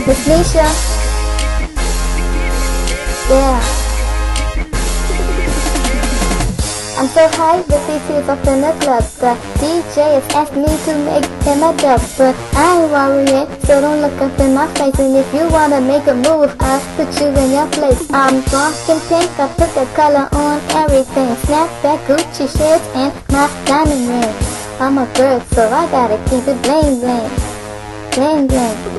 Miss Nisha. Yeah. I'm so high with these heels up in the club. The DJ has asked me to make him a dub, but I ain't worrying, so don't look up in my face. And if you wanna make a move, I'll put you in your place. I'm rockin' pink, I put the color on everything. Snapback, Gucci shirts, and my diamond ring. I'm a girl, so I gotta keep it bling bling, bling bling.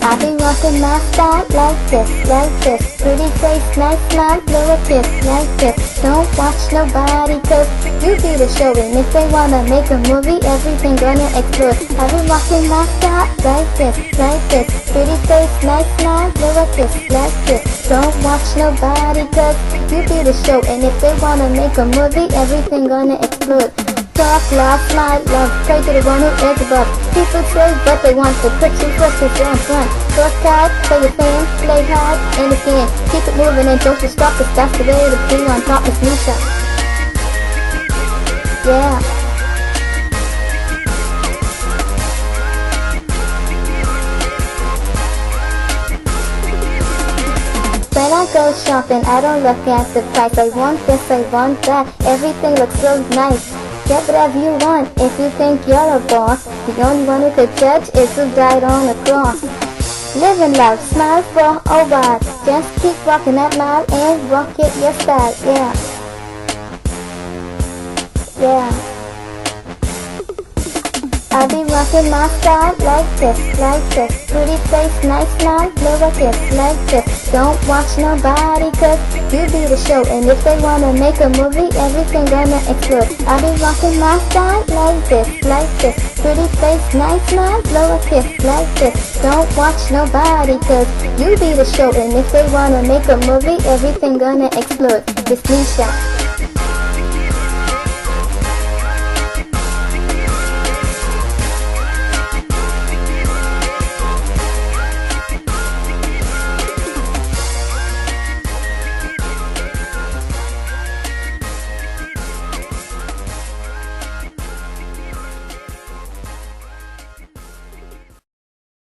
I be rockin' my style like this, like this. Pretty face, nice smile, blow a kiss like this. Don't watch nobody, cause you be the show. And if they wanna make a movie, everything gonna explode. I be rockin' my style like this, like this. Pretty face, nice smile, blow a kiss like this. Don't watch nobody, cause you be the show. And if they wanna make a movie, everything gonna explode. Talk, laugh, smile, love, pray to the one who is above. People say what they want, but put you first if you're in front. Work hard, play your fan, play hard, and again. Keep it moving and don't you stop, cause that's the way to be on top. Miss Nisha. Yeah. When I go shopping, I don't look at the price. I want this, I want that, everything looks so nice. Get whatever you want if you think you're a boss. The only one who could judge is who died on the cross. Live in love, smile for a while. Just keep rocking that mile and rock it your style. Yeah. Yeah. I be rocking my style like this, like this. Pretty face, nice smile, blow a kiss like this. Don't watch nobody, cause you be the show. And if they wanna make a movie, everything gonna explode. I be rocking my style like this, like this. Pretty face, nice smile, blow a kiss like this. Don't watch nobody, cause you be the show. And if they wanna make a movie, everything gonna explode. Miss Nisha.